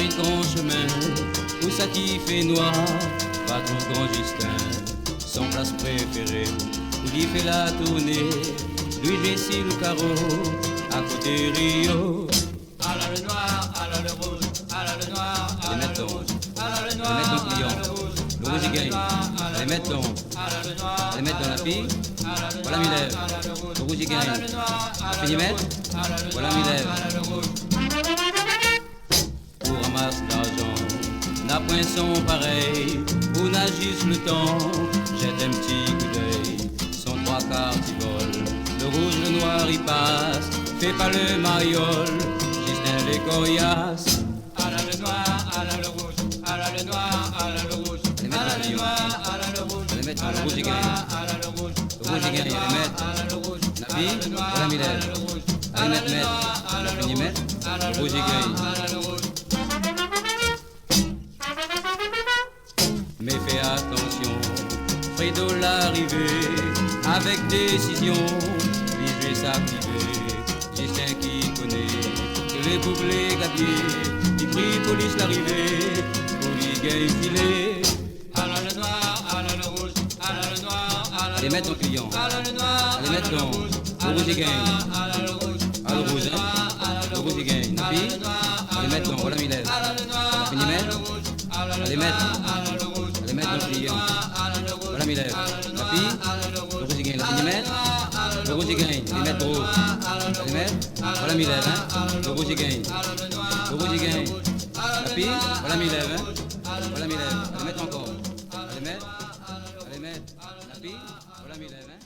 Paris grand chemin, où ça qui fait noir, va trouver grand Justin, son place préférée, où il fait la tournée, lui Jessie le carreau, à côté Rio. À la le noir, à la le rouge, à la le noir, à la le rouge, à la le noir, les mettre dans client, le rouge il gagne, les mettre dans, les mettre dans la fille, voilà mes lèvres, le rouge il gagne, la fille mettre, voilà mes lèvres. Pour ramasser l'argent, n'a point son pareil, pour n'a juste le temps, jette un petit coup d'œil, son trois quarts il vole, le rouge, le noir il passe, fait pas le mariole, Justin les coriaces. à la le noir, à la le rouge, à la le noir, à la le rouge, à la le noir, à la le rouge, les mettre à dans la le rouge le il gagne, noir, à la le rouge, le rouge il gagne, les mettre, à la le rouge, la fille, voilà mes lèvres, les mettre, la fille mettre, le rouge il gagne. à la le rouge. Mais fais attention, Fredo l'arrivée, avec décision, lui je vais s'activer. Justin qui connaît, que les bouclés gabiers, il prie police l'arrivée, pour lui gagner filet. À la le noir, à la le rouge, à la le noir, à la Allez mettre ton client, à la le noir, allez mettre ton, le rouge il gagne, à la le rouge, ah le rouge hein, le rouge il gagne, la fille, allez mettre ton, voilà mes lèvres, la fille mettre, allez mettre, allez mettre ton client, voilà mes lèvres, la fille, le rouge il gagne, la fille mettre, le rouge il gagne, les mettre rouge, allez mettre, voilà mes lèvres, hein, le rouge il gagne, le rouge il gagne, la fille, voilà mes lèvres, hein, voilà mes lèvres, allez mettre encore, allez mettre, la fille, voilà mes lèvres, hein.